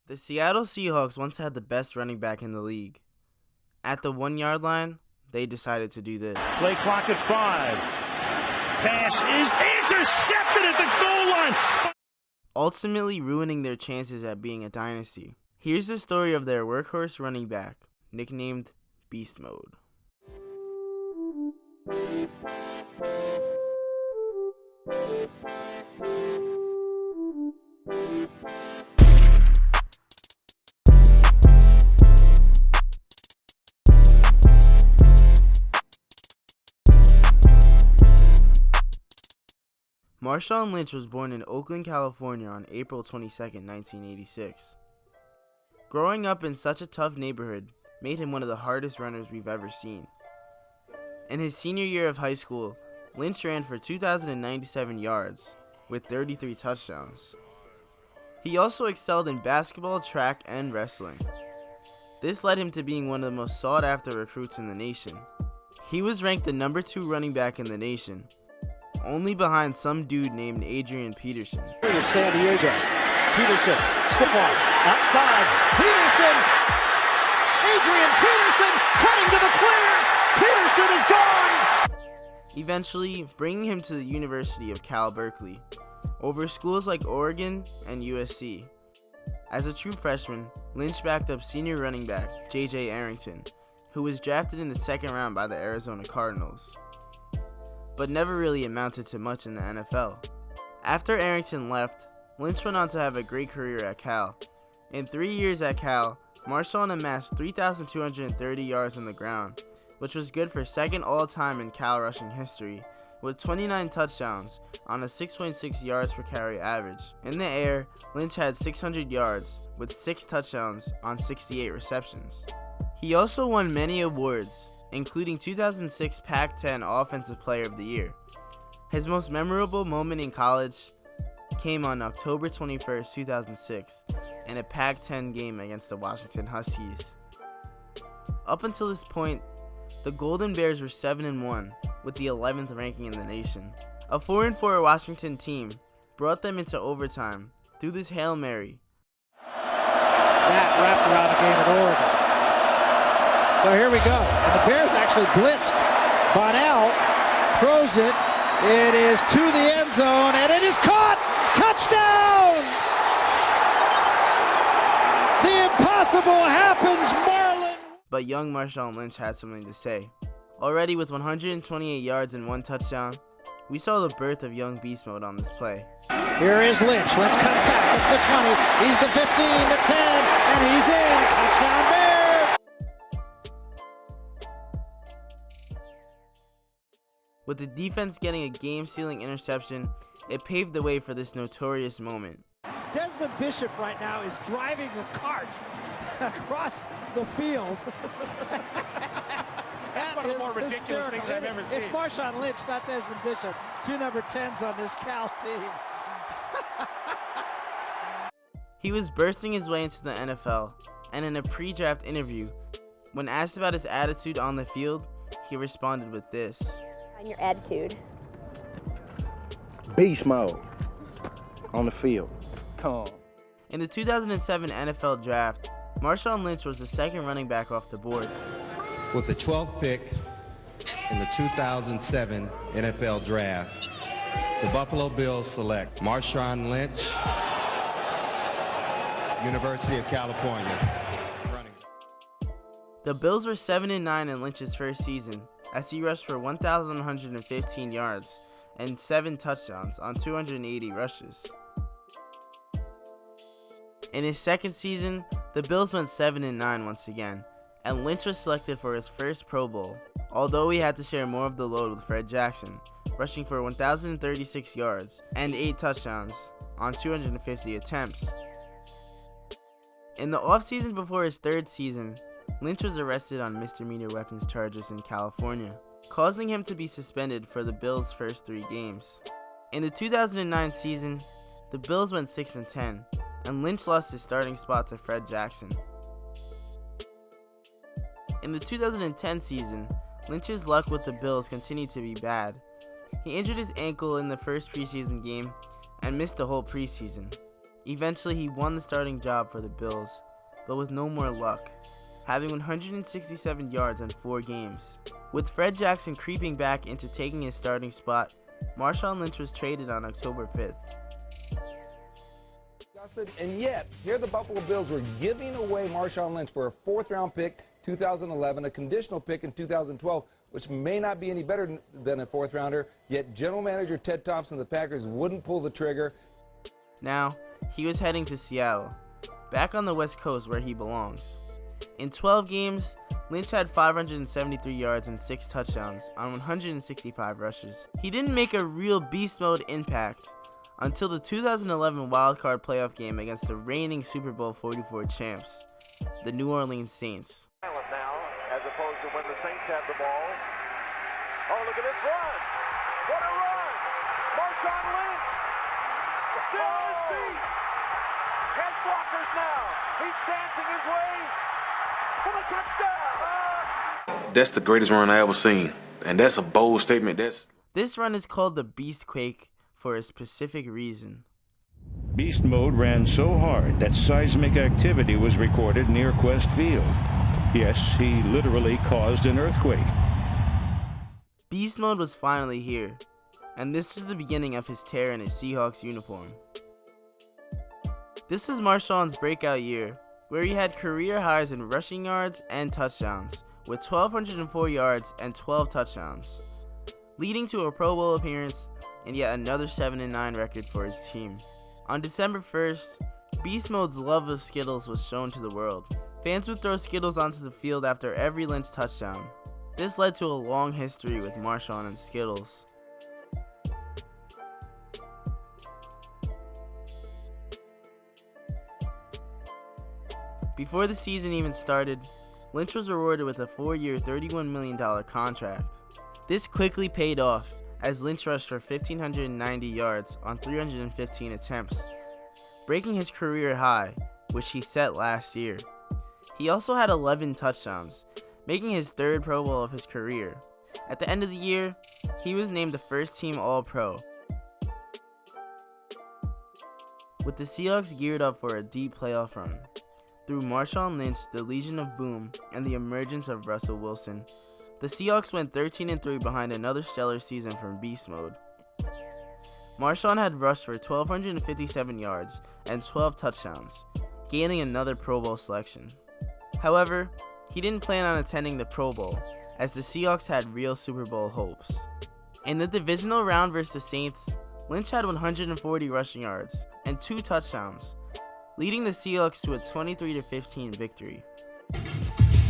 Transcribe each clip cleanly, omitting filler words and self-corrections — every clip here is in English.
The Seattle Seahawks once had the best running back in the league. At the 1 yard line, they decided to do this. Play clock at 5. Pass is intercepted at the goal line. Ultimately ruining their chances at being a dynasty. Here's the story of their workhorse running back, nicknamed Beast Mode. Marshawn Lynch was born in Oakland, California on April 22, 1986. Growing up in such a tough neighborhood made him one of the hardest runners we've ever seen. In his senior year of high school, Lynch ran for 2,097 yards with 33 touchdowns. He also excelled in basketball, track, and wrestling. This led him to being one of the most sought-after recruits in the nation. He was ranked the number 2 running back in the nation, only behind some dude named Adrian Peterson. San Diego. Peterson, stiff arm, outside. Peterson! Adrian Peterson cutting to the clear! Peterson is gone! Eventually, bringing him to the University of Cal Berkeley, over schools like Oregon and USC. As a true freshman, Lynch backed up senior running back J.J. Arrington, who was drafted in the 2nd round by the Arizona Cardinals, but never really amounted to much in the NFL. After Arrington left, Lynch went on to have a great career at Cal. In 3 years at Cal, Marshawn amassed 3,230 yards on the ground, which was good for 2nd all-time in Cal rushing history, with 29 touchdowns on a 6.6 yards per carry average. In the air, Lynch had 600 yards with 6 touchdowns on 68 receptions. He also won many awards, including 2006 Pac-10 Offensive Player of the Year. His most memorable moment in college came on October 21, 2006, in a Pac-10 game against the Washington Huskies. Up until this point, the Golden Bears were 7-1, with the 11th ranking in the nation. A 4-4 Washington team brought them into overtime through this Hail Mary. That wrapped around a game at Oregon. So here we go. And the Bears actually blitzed. Bonnell throws it. It is to the end zone, and it is caught. Touchdown! The impossible happens, Marlin. But young Marshawn Lynch had something to say. Already with 128 yards and 1 touchdown, we saw the birth of young beast mode on this play. Here is Lynch. Lynch cuts back. It's the 20. He's the 15, the 10, and he's in. Touchdown Bears! With the defense getting a game-sealing interception, it paved the way for this notorious moment. Desmond Bishop right now is driving the cart across the field. That's one of the more ridiculous things I've ever seen. It's Marshawn Lynch, not Desmond Bishop. 2 number 10s on this Cal team. He was bursting his way into the NFL, and in a pre-draft interview, when asked about his attitude on the field, he responded with this. On your attitude. Beast mode on the field. Calm. In the 2007 NFL Draft, Marshawn Lynch was the 2nd running back off the board. With the 12th pick in the 2007 NFL Draft, the Buffalo Bills select Marshawn Lynch, University of California. The Bills were 7-9 in Lynch's first season, as he rushed for 1,115 yards and 7 touchdowns on 280 rushes. In his 2nd season, the Bills went 7-9 once again, and Lynch was selected for his first Pro Bowl, although he had to share more of the load with Fred Jackson, rushing for 1,036 yards and 8 touchdowns on 250 attempts. In the offseason before his 3rd season, Lynch was arrested on misdemeanor weapons charges in California, causing him to be suspended for the Bills' first 3 games. In the 2009 season, the Bills went 6-10, and Lynch lost his starting spot to Fred Jackson. In the 2010 season, Lynch's luck with the Bills continued to be bad. He injured his ankle in the first preseason game and missed the whole preseason. Eventually, he won the starting job for the Bills, but with no more luck, having 167 yards in 4 games. With Fred Jackson creeping back into taking his starting spot, Marshawn Lynch was traded on October 5th. And yet, here the Buffalo Bills were giving away Marshawn Lynch for a 4th-round pick, 2011, a conditional pick in 2012, which may not be any better than a 4th-rounder, yet general manager Ted Thompson of the Packers wouldn't pull the trigger. Now, he was heading to Seattle, back on the West Coast where he belongs. In 12 games, Lynch had 573 yards and 6 touchdowns on 165 rushes. He didn't make a real beast mode impact until the 2011 wildcard playoff game against the reigning Super Bowl 44 champs, the New Orleans Saints. Now, as opposed to when the Saints have the ball. Oh, look at this run! What a run! Marshawn Lynch still on his feet. Has blockers now. He's dancing his way for the touchdown. That's the greatest run I ever seen, and that's a bold statement. This run is called the Beast Quake for a specific reason. Beast mode ran so hard that seismic activity was recorded near Quest Field. Yes, he literally caused an earthquake. Beast mode was finally here, and this was the beginning of his tear in his Seahawks uniform. This was Marshawn's breakout year, where he had career highs in rushing yards and touchdowns, with 1,204 yards and 12 touchdowns, leading to a Pro Bowl appearance and yet another 7-9 record for his team. On December 1st, Beast Mode's love of Skittles was shown to the world. Fans would throw Skittles onto the field after every Lynch touchdown. This led to a long history with Marshawn and Skittles. Before the season even started, Lynch was rewarded with a 4-year, $31 million contract. This quickly paid off, as Lynch rushed for 1,590 yards on 315 attempts, breaking his career high, which he set last year. He also had 11 touchdowns, making his 3rd Pro Bowl of his career. At the end of the year, he was named the first-team All-Pro. With the Seahawks geared up for a deep playoff run, through Marshawn Lynch, the Legion of Boom, and the emergence of Russell Wilson, the Seahawks went 13-3 behind another stellar season from Beast Mode. Marshawn had rushed for 1,257 yards and 12 touchdowns, gaining another Pro Bowl selection. However, he didn't plan on attending the Pro Bowl, as the Seahawks had real Super Bowl hopes. In the divisional round versus the Saints, Lynch had 140 rushing yards and 2 touchdowns, leading the Seahawks to a 23-15 victory.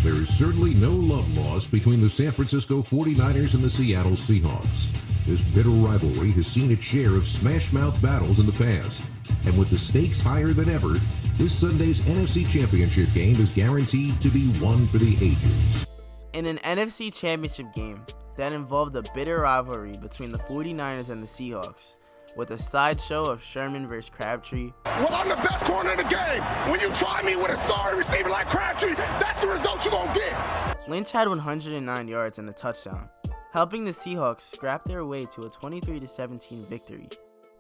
There is certainly no love lost between the San Francisco 49ers and the Seattle Seahawks. This bitter rivalry has seen its share of smash-mouth battles in the past, and with the stakes higher than ever, this Sunday's NFC Championship game is guaranteed to be one for the ages. In an NFC Championship game that involved a bitter rivalry between the 49ers and the Seahawks, with a sideshow of Sherman versus Crabtree. Well, I'm the best corner in the game. When you try me with a sorry receiver like Crabtree, that's the result you're going to get. Lynch had 109 yards and a touchdown, helping the Seahawks scrap their way to a 23-17 victory,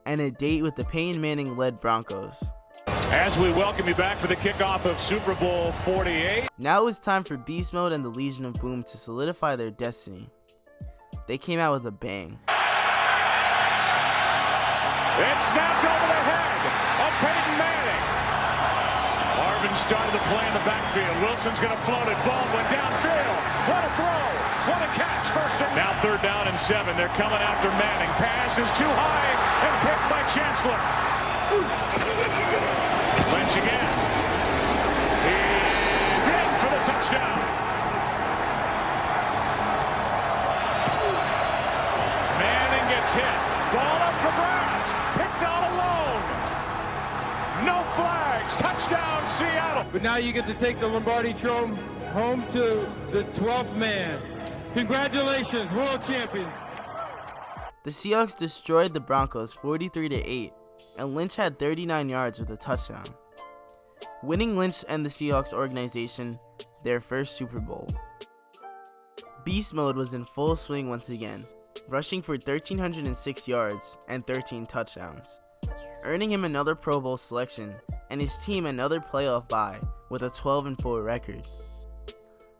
and a date with the Peyton Manning-led Broncos. As we welcome you back for the kickoff of Super Bowl 48. Now it was time for Beast Mode and the Legion of Boom to solidify their destiny. They came out with a bang. It's snapped over the head of Peyton Manning. Marvin started the play in the backfield. Wilson's going to float it. Baldwin downfield. What a throw. What a catch. First and now 3rd down and 7. They're coming after Manning. Pass is too high and picked by Chancellor. Lynch again. He's in for the touchdown. Manning gets hit. Ball up for grabs. Picked out alone. No flags. Touchdown, Seattle. But now you get to take the Lombardi Trophy home to the 12th man. Congratulations, world champions. The Seahawks destroyed the Broncos 43-8, and Lynch had 39 yards with a touchdown, winning Lynch and the Seahawks organization their first Super Bowl. Beast Mode was in full swing once again, rushing for 1,306 yards and 13 touchdowns, earning him another Pro Bowl selection and his team another playoff bye with a 12-4 record.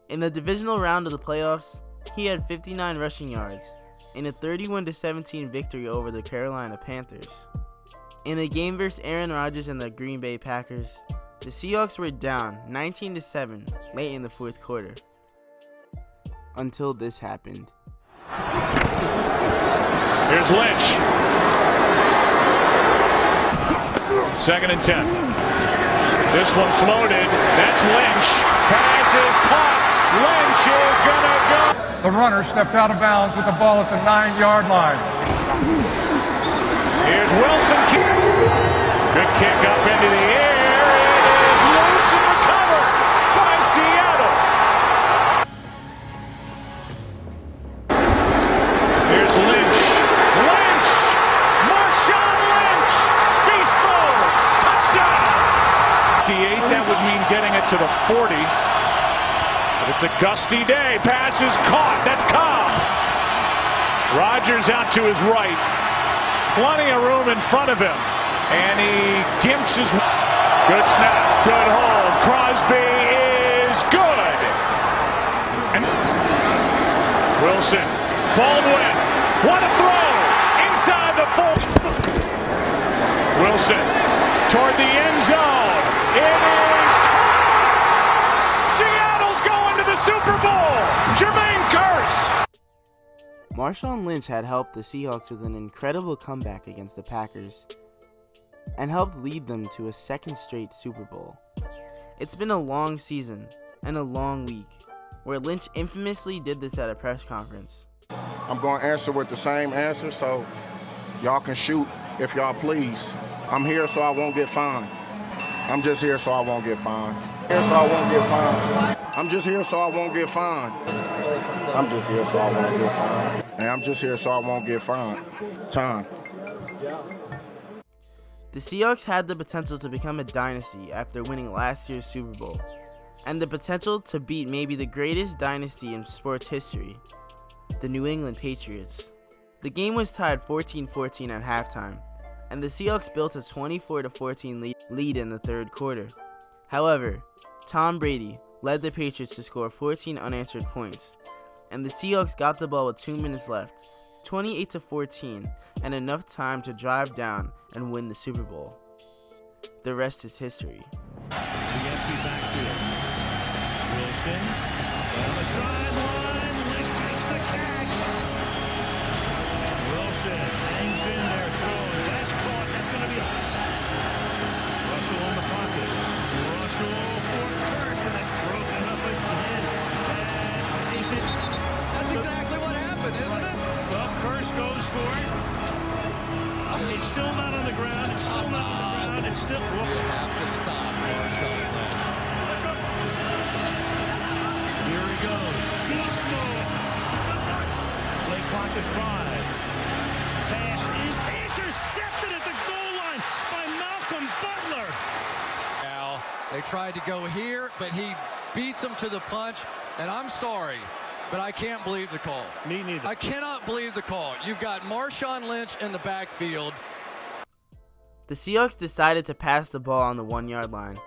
In the divisional round of the playoffs, he had 59 rushing yards in a 31-17 victory over the Carolina Panthers. In a game versus Aaron Rodgers and the Green Bay Packers, the Seahawks were down 19-7 late in the fourth quarter. Until this happened. Here's Lynch. 2nd and 10. This one floated. That's Lynch. Pass is caught. Lynch is gonna go. The runner stepped out of bounds with the ball at the 9-yard line. Here's Wilson. Good kick up into the air. It is loose and recovered by Seattle. Here's Lynch. Lynch! Marshawn Lynch! Beast mode! Touchdown! 58, that would mean getting it to the 40. But it's a gusty day. Pass is caught. That's Cobb. Rodgers out to his right. Plenty of room in front of him. And he gimps his... Good snap. Good hold. Crosby is good. And Wilson. Baldwin. What a throw. Inside the 40. Wilson. Toward the end zone. It is caught. Seattle's going to the Super Bowl. Jermaine Kearse. Marshawn Lynch had helped the Seahawks with an incredible comeback against the Packers and helped lead them to a second straight Super Bowl. It's been a long season and a long week where Lynch infamously did this at a press conference. I'm going to answer with the same answer, so y'all can shoot if y'all please. I'm here so I won't get fined. I'm just here so I won't get fined. I'm just here so I won't get fined. I'm just here so I won't get fined. And I'm just here so I won't get fined. Time. The Seahawks had the potential to become a dynasty after winning last year's Super Bowl, and the potential to beat maybe the greatest dynasty in sports history, the New England Patriots. The game was tied 14-14 at halftime, and the Seahawks built a 24-14 lead in the third quarter. However, Tom Brady led the Patriots to score 14 unanswered points, and the Seahawks got the ball with 2 minutes left, 28-14, and enough time to drive down and win the Super Bowl. The rest is history. The empty backfield. Wilson on the sideline. Lynch makes the catch. Wilson hangs in there, throws. That's caught. That's going to be Russell in the pocket. Russell for Kearse, and that's broken up again. And is it? That's exactly what happened, isn't it? Well, Kearse goes for it. It's still not on the ground. It's still not on the ground. It's still. You have to stop Marshawn Lynch. Here he goes. Beast mode. Play clock at 5. Pass is intercepted at the goal line by Malcolm Butler. Now, they tried to go here, but he beats him to the punch. And I'm sorry, but I can't believe the call. Me neither. I cannot believe the call. You've got Marshawn Lynch in the backfield. The Seahawks decided to pass the ball on the 1-yard line,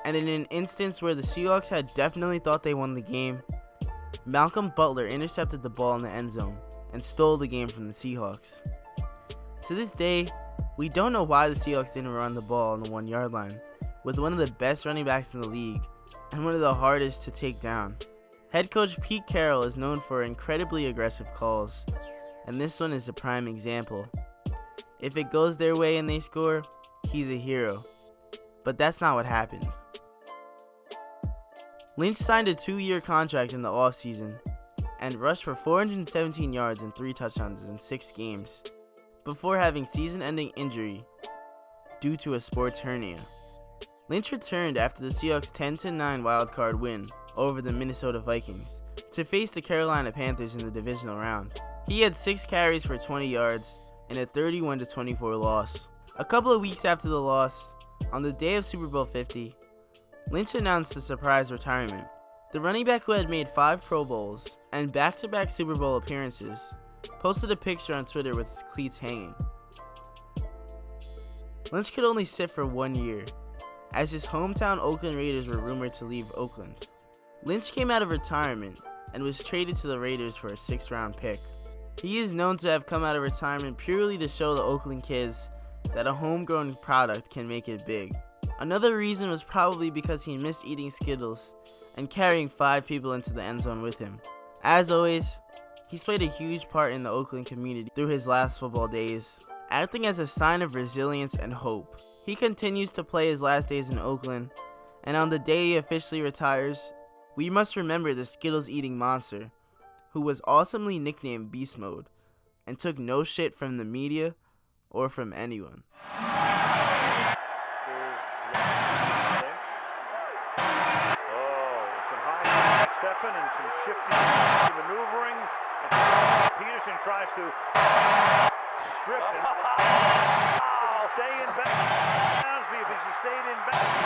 and in an instance where the Seahawks had definitely thought they won the game, Malcolm Butler intercepted the ball in the end zone and stole the game from the Seahawks. To this day, we don't know why the Seahawks didn't run the ball on the 1-yard line, with one of the best running backs in the league and one of the hardest to take down. Head coach Pete Carroll is known for incredibly aggressive calls, and this one is a prime example. If it goes their way and they score, he's a hero. But that's not what happened. Lynch signed a 2-year contract in the offseason and rushed for 417 yards and 3 touchdowns in 6 games before having season-ending injury due to a sports hernia. Lynch returned after the Seahawks' 10-9 wildcard win over the Minnesota Vikings to face the Carolina Panthers in the divisional round. He had 6 carries for 20 yards in a 31-24 loss. A couple of weeks after the loss, on the day of Super Bowl 50, Lynch announced a surprise retirement. The running back who had made 5 Pro Bowls and back-to-back Super Bowl appearances posted a picture on Twitter with his cleats hanging. Lynch could only sit for 1 year, as his hometown Oakland Raiders were rumored to leave Oakland. Lynch came out of retirement and was traded to the Raiders for a 6th-round pick. He is known to have come out of retirement purely to show the Oakland kids that a homegrown product can make it big. Another reason was probably because he missed eating Skittles and carrying 5 people into the end zone with him. As always, he's played a huge part in the Oakland community through his last football days, acting as a sign of resilience and hope. He continues to play his last days in Oakland, and on the day he officially retires, we must remember the Skittles-eating monster, who was awesomely nicknamed Beast Mode, and took no shit from the media or from anyone. Stepping and some shifting, maneuvering. Peterson tries to strip and stay in bounds. If he stayed in bounds,